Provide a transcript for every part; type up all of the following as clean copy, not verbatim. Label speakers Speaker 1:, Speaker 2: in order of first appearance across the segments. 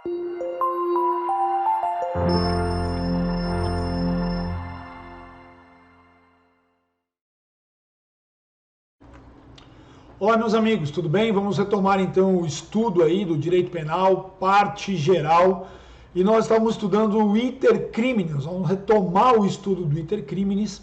Speaker 1: Olá, meus amigos, tudo bem? Vamos retomar então o estudo aí do direito penal, parte geral. E nós estávamos estudando o iter criminis, vamos retomar o estudo do iter criminis.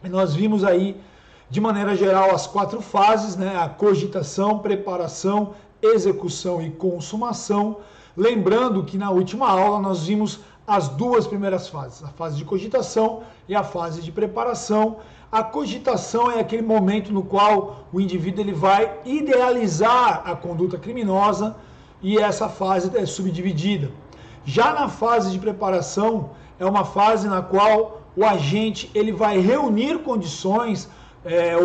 Speaker 1: E nós vimos aí, de maneira geral, as 4 fases, né? A cogitação, preparação, execução e consumação. Lembrando que na última aula nós vimos as 2 primeiras fases, a fase de cogitação e a fase de preparação. A cogitação é aquele momento no qual o indivíduo ele vai idealizar a conduta criminosa e essa fase é subdividida. Já na fase de preparação, é uma fase na qual o agente ele vai reunir condições,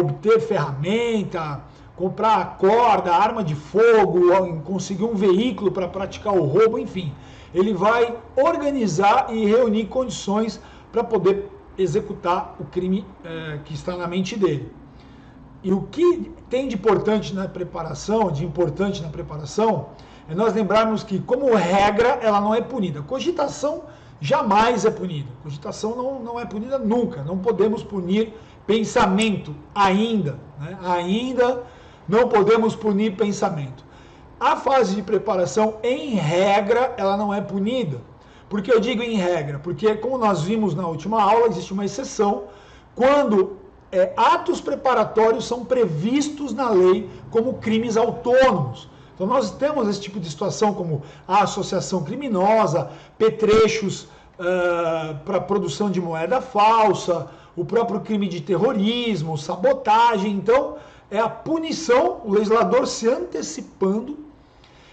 Speaker 1: obter ferramenta, comprar a corda, arma de fogo, conseguir um veículo para praticar o roubo, enfim. Ele vai organizar e reunir condições para poder executar o crime que está na mente dele. E o que tem de importante na preparação, é nós lembrarmos que, como regra, ela não é punida. Cogitação jamais é punida. Cogitação não é punida nunca. Não podemos punir pensamento ainda. Né? Ainda não podemos punir pensamento. A fase de preparação, em regra, ela não é punida. Por que eu digo em regra? Porque, como nós vimos na última aula, existe uma exceção quando atos preparatórios são previstos na lei como crimes autônomos. Então, nós temos esse tipo de situação como a associação criminosa, petrechos para produção de moeda falsa, o próprio crime de terrorismo, sabotagem. Então, é a punição, o legislador se antecipando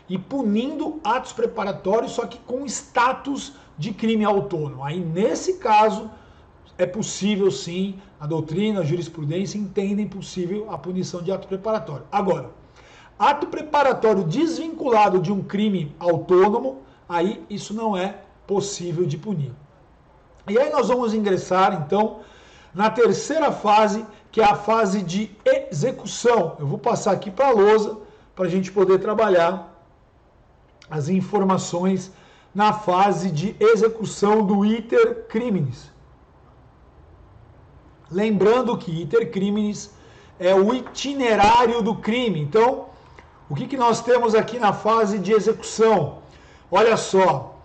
Speaker 1: e punindo atos preparatórios, só que com status de crime autônomo. Aí, nesse caso, é possível sim, a doutrina, a jurisprudência entendem possível a punição de ato preparatório. Agora, ato preparatório desvinculado de um crime autônomo, aí isso não é possível de punir. E aí nós vamos ingressar, então, na terceira fase, que é a fase de execução. Eu vou passar aqui para a lousa, para a gente poder trabalhar as informações na fase de execução do iter criminis. Lembrando que iter criminis é o itinerário do crime. Então, o que nós temos aqui na fase de execução? Olha só,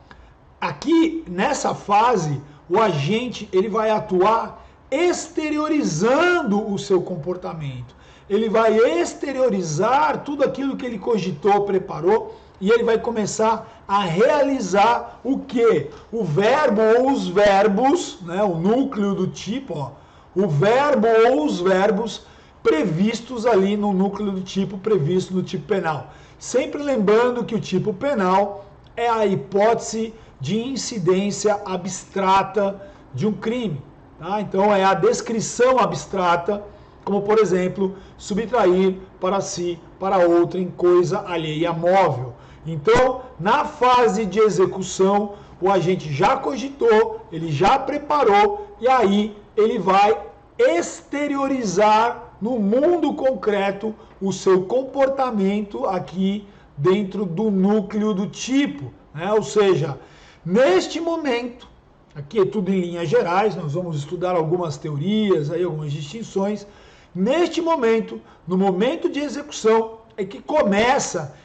Speaker 1: aqui nessa fase, o agente ele vai atuar exteriorizando o seu comportamento. Ele vai exteriorizar tudo aquilo que ele cogitou, preparou, e ele vai começar a realizar o quê? O verbo ou os verbos, né? O núcleo do tipo, ó, o verbo ou os verbos previstos ali no núcleo do tipo previsto no tipo penal. Sempre lembrando que o tipo penal é a hipótese de incidência abstrata de um crime. Tá? Então é a descrição abstrata, como por exemplo, subtrair para si, para outrem, coisa alheia móvel. Então, na fase de execução, o agente já cogitou, ele já preparou, e aí ele vai exteriorizar no mundo concreto o seu comportamento aqui dentro do núcleo do tipo. Né? Ou seja, neste momento, aqui é tudo em linhas gerais, nós vamos estudar algumas teorias, aí, algumas distinções. Neste momento, no momento de execução, é que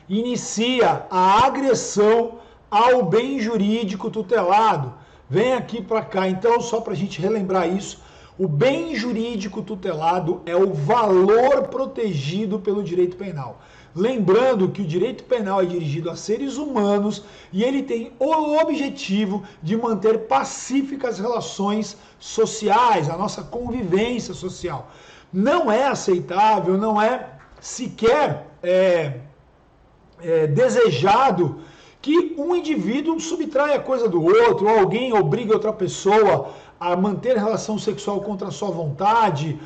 Speaker 1: inicia a agressão ao bem jurídico tutelado. Vem aqui para cá, então, só para a gente relembrar isso, o bem jurídico tutelado é o valor protegido pelo direito penal. Lembrando que o direito penal é dirigido a seres humanos e ele tem o objetivo de manter pacíficas relações sociais, a nossa convivência social. Não é aceitável, não é sequer desejado que um indivíduo subtraia coisa do outro, ou alguém obrigue outra pessoa a manter relação sexual contra a sua vontade,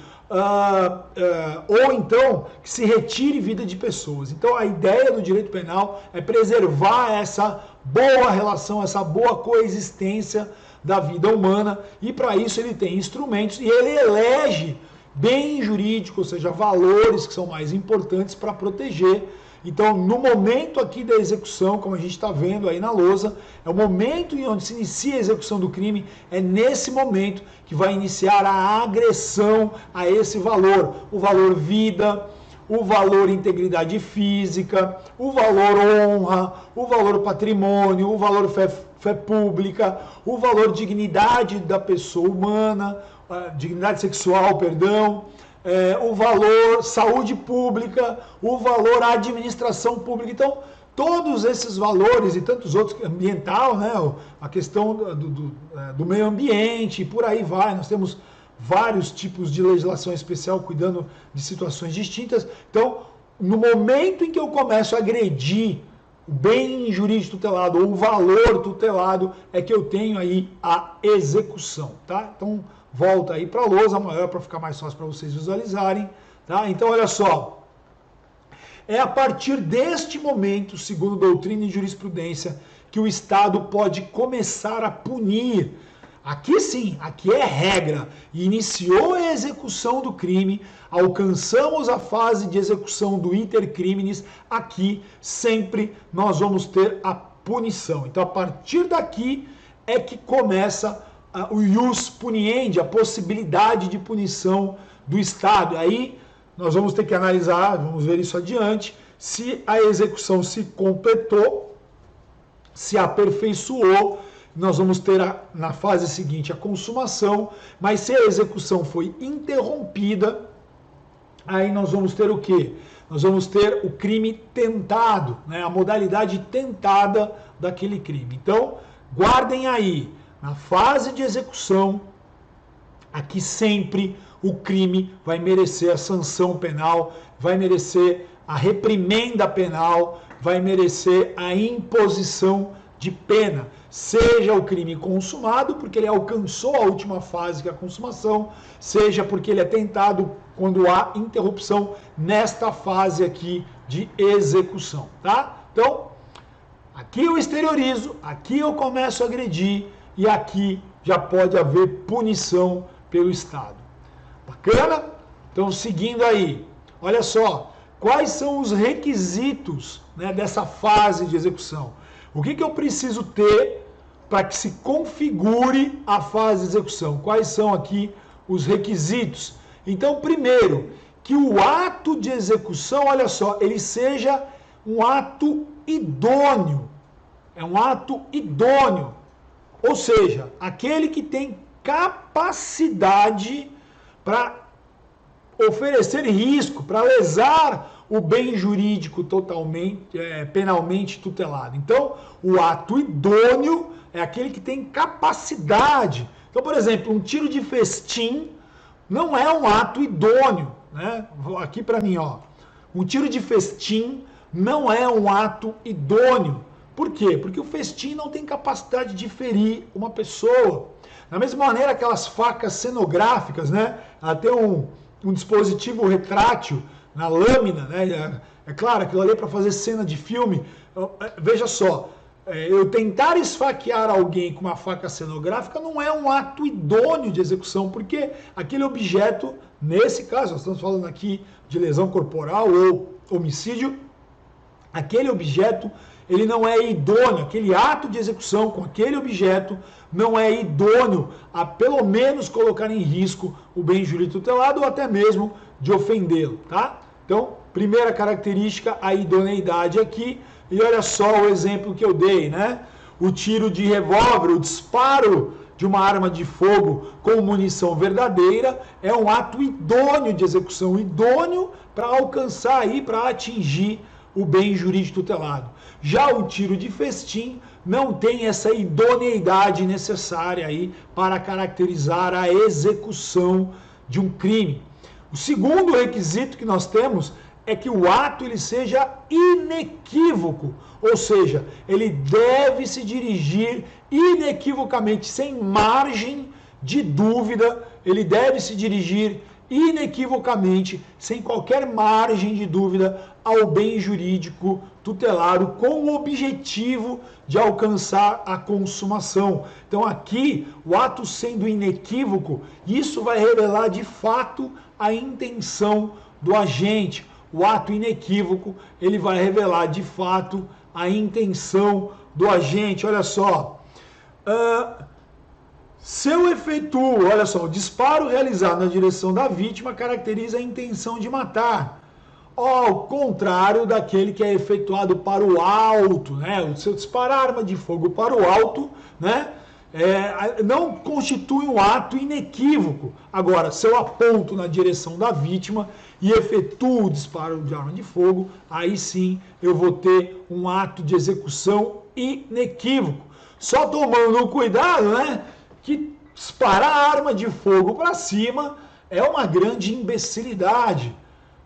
Speaker 1: ou então que se retire vida de pessoas. Então a ideia do direito penal é preservar essa boa relação, essa boa coexistência da vida humana, e para isso ele tem instrumentos e ele elege bem jurídico, ou seja, valores que são mais importantes para proteger. Então, no momento aqui da execução, como a gente está vendo aí na lousa, é o momento em onde se inicia a execução do crime, é nesse momento que vai iniciar a agressão a esse valor. O valor vida, o valor integridade física, o valor honra, o valor patrimônio, o valor fé pública, o valor dignidade da pessoa humana, dignidade sexual, perdão, o valor saúde pública, o valor administração pública. Então, todos esses valores e tantos outros, ambiental, né, a questão do meio ambiente, e por aí vai, nós temos vários tipos de legislação especial cuidando de situações distintas. Então, no momento em que eu começo a agredir o bem jurídico tutelado ou o valor tutelado, é que eu tenho aí a execução, tá? Então, volta aí para a lousa maior para ficar mais fácil para vocês visualizarem, tá? Então, olha só, é a partir deste momento, segundo doutrina e jurisprudência, que o Estado pode começar a punir. Aqui sim, aqui é regra. Iniciou a execução do crime, alcançamos a fase de execução do iter criminis, aqui sempre nós vamos ter a punição. Então, a partir daqui é que começa o ius puniendi, a possibilidade de punição do Estado. Aí nós vamos ter que analisar, vamos ver isso adiante, se a execução se completou, se aperfeiçoou. Nós vamos ter na fase seguinte a consumação, mas se a execução foi interrompida, aí nós vamos ter o quê? Nós vamos ter o crime tentado, né? A modalidade tentada daquele crime. Então, guardem aí, na fase de execução, aqui sempre o crime vai merecer a sanção penal, vai merecer a reprimenda penal, vai merecer a imposição de pena, seja o crime consumado, porque ele alcançou a última fase, que é a consumação, seja porque ele é tentado quando há interrupção nesta fase aqui de execução, tá? Então, aqui eu exteriorizo, aqui eu começo a agredir e aqui já pode haver punição pelo Estado. Bacana? Então, seguindo aí, olha só, quais são os requisitos, né, dessa fase de execução? O que eu preciso ter para que se configure a fase de execução? Quais são aqui os requisitos? Então, primeiro, que o ato de execução, olha só, ele seja um ato idôneo. É um ato idôneo. Ou seja, aquele que tem capacidade para oferecer risco, para lesar o bem jurídico totalmente, penalmente tutelado. Então, o ato idôneo é aquele que tem capacidade. Então, por exemplo, um tiro de festim não é um ato idôneo, né? Aqui para mim, ó, um tiro de festim não é um ato idôneo. Por quê? Porque o festim não tem capacidade de ferir uma pessoa. Da mesma maneira, aquelas facas cenográficas, né? Ela tem um dispositivo retrátil na lâmina, né? É claro, aquilo ali é para fazer cena de filme. Veja só, eu tentar esfaquear alguém com uma faca cenográfica não é um ato idôneo de execução, porque aquele objeto, nesse caso, nós estamos falando aqui de lesão corporal ou homicídio, aquele objeto, ele não é idôneo, aquele ato de execução com aquele objeto não é idôneo a pelo menos colocar em risco o bem jurídico tutelado ou até mesmo de ofendê-lo, tá? Então, primeira característica, a idoneidade aqui. E olha só o exemplo que eu dei, né? O tiro de revólver, o disparo de uma arma de fogo com munição verdadeira é um ato idôneo de execução, idôneo para alcançar aí, para atingir o bem jurídico tutelado. Já o tiro de festim não tem essa idoneidade necessária aí para caracterizar a execução de um crime. O segundo requisito que nós temos é que o ato ele seja inequívoco, ou seja, ele deve se dirigir inequivocamente, sem margem de dúvida, ele deve se dirigir inequivocamente, sem qualquer margem de dúvida, ao bem jurídico tutelado, com o objetivo de alcançar a consumação. Então aqui, o ato sendo inequívoco, isso vai revelar de fato a intenção do agente. o ato inequívoco, ele vai revelar de fato a intenção do agente. Olha só, se eu efetuo, olha só, o disparo realizado na direção da vítima caracteriza a intenção de matar, ao contrário daquele que é efetuado para o alto, né? Se eu disparar arma de fogo para o alto, né? Não constitui um ato inequívoco. Agora, se eu aponto na direção da vítima e efetuo o disparo de arma de fogo, aí sim eu vou ter um ato de execução inequívoco. Só tomando cuidado, né, que disparar arma de fogo para cima é uma grande imbecilidade.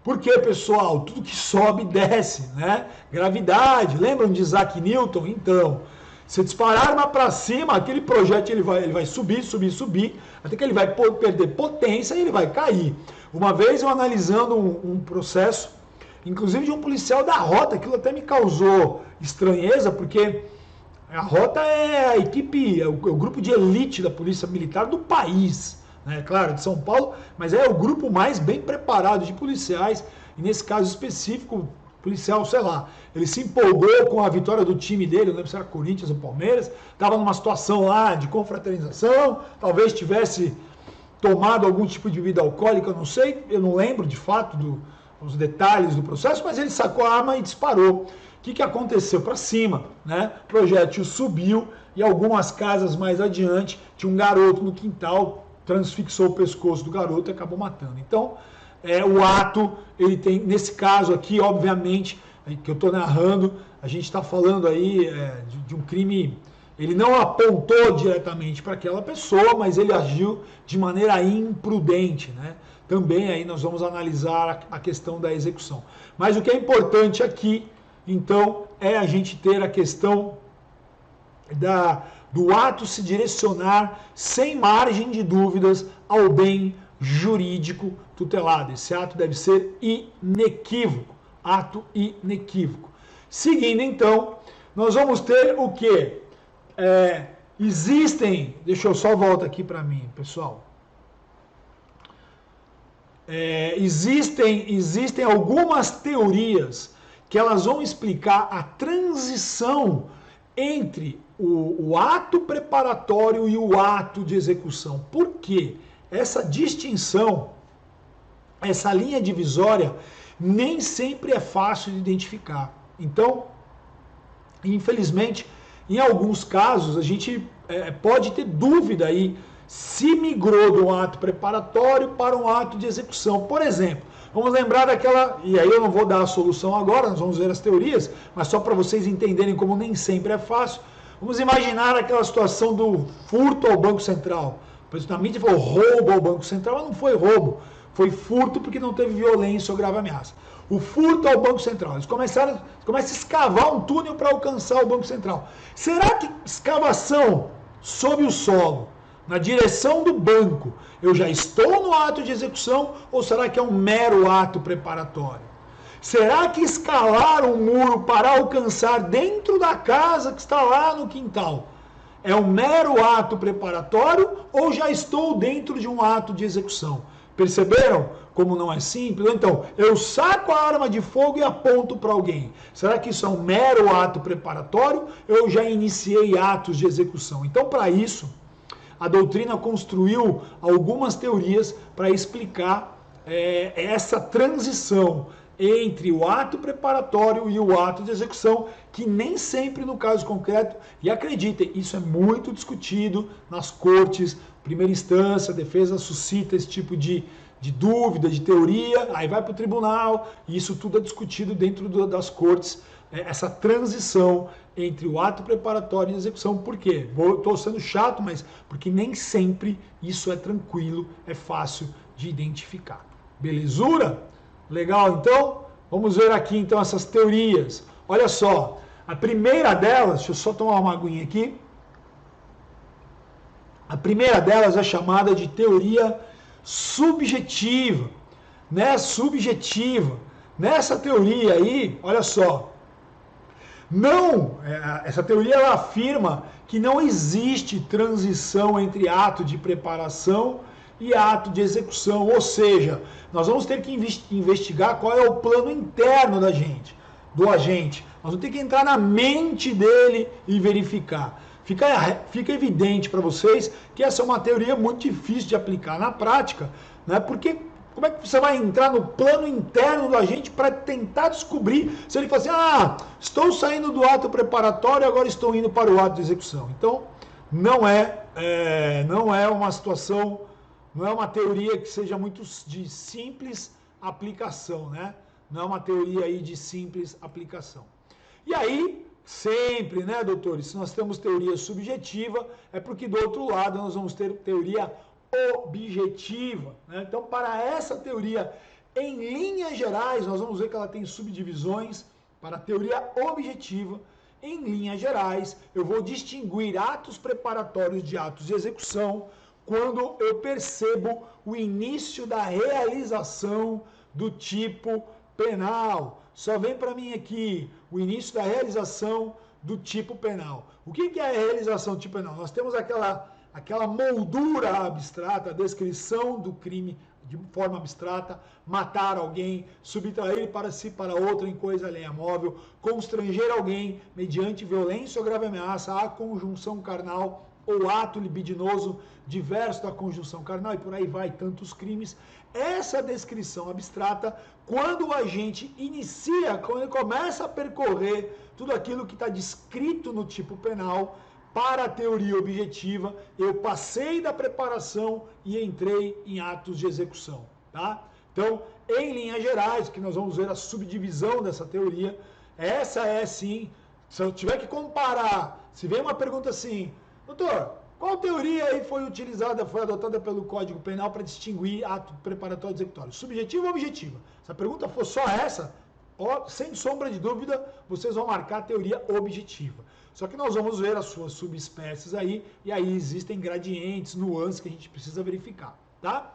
Speaker 1: Porque, pessoal, tudo que sobe desce, né? Gravidade, lembram de Isaac Newton? Então, se disparar arma para cima, aquele projétil ele vai subir, até que ele vai perder potência e ele vai cair. Uma vez eu analisando um processo, inclusive de um policial da Rota, aquilo até me causou estranheza, porque a Rota é a equipe, é o grupo de elite da Polícia Militar do país, né? Claro, de São Paulo, mas é o grupo mais bem preparado de policiais, e nesse caso específico, policial, sei lá, ele se empolgou com a vitória do time dele, não lembro se era Corinthians ou Palmeiras, estava numa situação lá de confraternização, talvez tivesse tomado algum tipo de bebida alcoólica, eu não sei, eu não lembro de fato os detalhes do processo, mas ele sacou a arma e disparou. O que aconteceu? Para cima, né? O projétil subiu e algumas casas mais adiante tinha um garoto no quintal, transfixou o pescoço do garoto e acabou matando. Então, o ato, ele tem, nesse caso aqui, obviamente, que eu estou narrando, a gente está falando aí de um crime, ele não apontou diretamente para aquela pessoa, mas ele agiu de maneira imprudente, né? Também aí nós vamos analisar a questão da execução. Mas o que é importante aqui, então, é a gente ter a questão do ato se direcionar sem margem de dúvidas ao bem jurídico tutelado. Esse ato deve ser inequívoco, ato inequívoco. Seguindo, então, nós vamos ter o quê? Deixa eu só voltar aqui para mim, pessoal. Existem algumas teorias que elas vão explicar a transição entre o ato preparatório e o ato de execução. Por quê? Essa distinção, essa linha divisória, nem sempre é fácil de identificar. Então, infelizmente, em alguns casos, a gente pode ter dúvida aí se migrou de um ato preparatório para um ato de execução. Por exemplo, vamos lembrar daquela, e aí eu não vou dar a solução agora, nós vamos ver as teorias, mas só para vocês entenderem como nem sempre é fácil. Vamos imaginar aquela situação do furto ao Banco Central. A mídia falou roubo ao Banco Central, mas não foi roubo, foi furto porque não teve violência ou grave ameaça. O furto ao Banco Central, eles começam a escavar um túnel para alcançar o Banco Central. Será que escavação sob o solo, na direção do banco, eu já estou no ato de execução ou será que é um mero ato preparatório? Será que escalar um muro para alcançar dentro da casa que está lá no quintal é um mero ato preparatório ou já estou dentro de um ato de execução? Perceberam como não é simples? Então, eu saco a arma de fogo e aponto para alguém. Será que isso é um mero ato preparatório ou eu já iniciei atos de execução? Então, para isso, a doutrina construiu algumas teorias para explicar essa transição entre o ato preparatório e o ato de execução, que nem sempre no caso concreto, e acreditem, isso é muito discutido nas cortes, primeira instância, a defesa suscita esse tipo de dúvida, de teoria, aí vai para o tribunal, e isso tudo é discutido dentro das cortes, essa transição entre o ato preparatório e a execução. Por quê? Estou sendo chato, mas porque nem sempre isso é tranquilo, é fácil de identificar. Belezura? Legal, então? Vamos ver aqui, então, essas teorias. Olha só, a primeira delas, deixa eu só tomar uma aguinha aqui. A primeira delas é chamada de teoria subjetiva, né? Subjetiva. Nessa teoria aí, olha só, essa teoria ela afirma que não existe transição entre ato de preparação e ato de execução, ou seja, nós vamos ter que investigar qual é o plano interno do agente. Nós vamos ter que entrar na mente dele e verificar. Fica evidente para vocês que essa é uma teoria muito difícil de aplicar na prática, né? Porque como é que você vai entrar no plano interno do agente para tentar descobrir se ele fala assim, estou saindo do ato preparatório e agora estou indo para o ato de execução. Então, não é uma situação, não é uma teoria que seja muito de simples aplicação, né? Não é uma teoria aí de simples aplicação. E aí, sempre, né, doutores, se nós temos teoria subjetiva, é porque do outro lado nós vamos ter teoria objetiva, né? Então, para essa teoria, em linhas gerais, nós vamos ver que ela tem subdivisões. Para a teoria objetiva, em linhas gerais, eu vou distinguir atos preparatórios de atos de execução quando eu percebo o início da realização do tipo penal. Só vem para mim aqui o início da realização do tipo penal. O que é a realização do tipo penal? Nós temos aquela moldura abstrata, a descrição do crime de forma abstrata, matar alguém, subtrair para si, para outro em coisa alheia móvel, constranger alguém mediante violência ou grave ameaça à conjunção carnal ou ato libidinoso diverso da conjunção carnal, e por aí vai, tantos crimes. Essa descrição abstrata, quando o agente inicia, quando ele começa a percorrer tudo aquilo que está descrito no tipo penal, para a teoria objetiva, eu passei da preparação e entrei em atos de execução, tá? Então, em linhas gerais, que nós vamos ver a subdivisão dessa teoria, essa é sim, se eu tiver que comparar, se vem uma pergunta assim, doutor, qual teoria aí foi utilizada, foi adotada pelo Código Penal para distinguir ato preparatório e executório? Subjetiva ou objetiva? Se a pergunta for só essa, sem sombra de dúvida, vocês vão marcar a teoria objetiva. Só que nós vamos ver as suas subespécies aí, e aí existem gradientes, nuances que a gente precisa verificar, tá?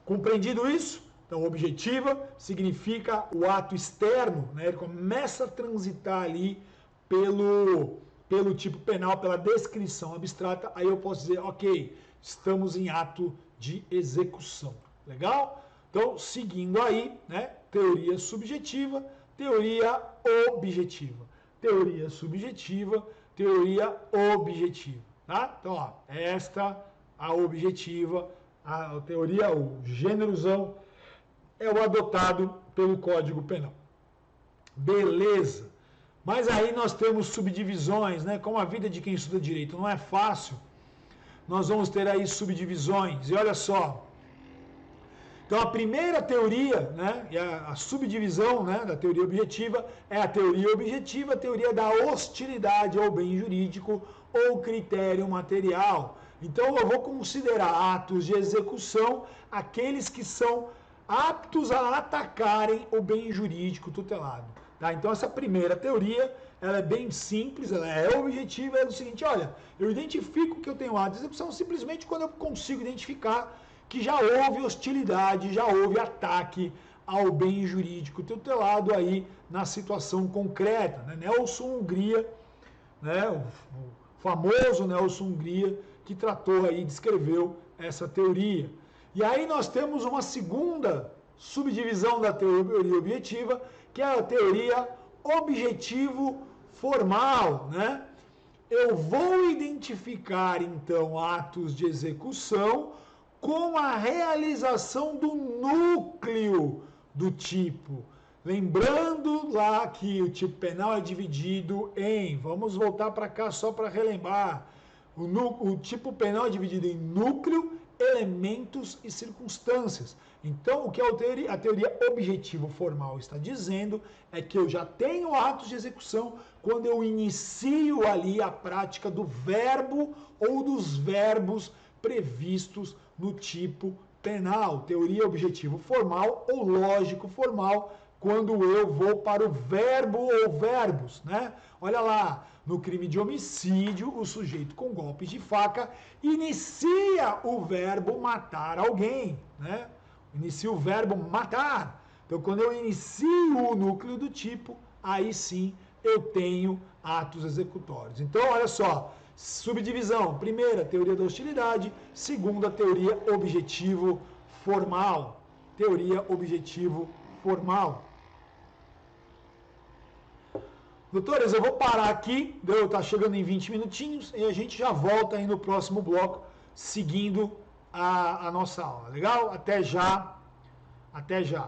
Speaker 1: Compreendido isso? Então, objetiva significa o ato externo, né? Ele começa a transitar ali pelo tipo penal, pela descrição abstrata, aí eu posso dizer, ok, estamos em ato de execução. Legal? Então, seguindo aí, né? Teoria subjetiva, teoria objetiva. Teoria subjetiva, teoria objetiva, tá? Então, ó, esta, a objetiva, a teoria, o gênerozão, é o adotado pelo Código Penal. Beleza. Mas aí nós temos subdivisões, né? Como a vida de quem estuda direito não é fácil, nós vamos ter aí subdivisões. E olha só, então, a primeira teoria, né, e a subdivisão, né, da teoria objetiva é a teoria objetiva, a teoria da hostilidade ao bem jurídico ou critério material. Então, eu vou considerar atos de execução aqueles que são aptos a atacarem o bem jurídico tutelado. Tá? Então, essa primeira teoria, ela é bem simples, ela é objetiva, é o seguinte, olha, eu identifico que eu tenho ato de execução simplesmente quando eu consigo identificar que já houve hostilidade, já houve ataque ao bem jurídico tutelado aí na situação concreta. Né? Nelson Hungria, né? o famoso Nelson Hungria, que tratou aí, descreveu essa teoria. E aí nós temos uma segunda subdivisão da teoria objetiva, que é a teoria objetivo-formal, né? Eu vou identificar, então, atos de execução com a realização do núcleo do tipo. Lembrando lá que o tipo penal é dividido em, vamos voltar para cá só para relembrar, o tipo penal é dividido em núcleo, elementos e circunstâncias. Então, o que a teoria objetivo-formal está dizendo é que eu já tenho atos de execução quando eu inicio ali a prática do verbo ou dos verbos previstos no tipo penal. Teoria objetivo-formal ou lógico-formal, quando eu vou para o verbo ou verbos, né? Olha lá, no crime de homicídio, o sujeito com golpes de faca inicia o verbo matar alguém, né? Inicia o verbo matar. Então, quando eu inicio o núcleo do tipo, aí sim eu tenho atos executórios. Então, olha só, subdivisão: primeira, teoria da hostilidade; segunda, teoria objetivo formal. Teoria objetivo formal. Doutores, eu vou parar aqui, tá chegando em 20 minutinhos, e a gente já volta aí no próximo bloco, seguindo a nossa aula. Legal? Até já. Até já.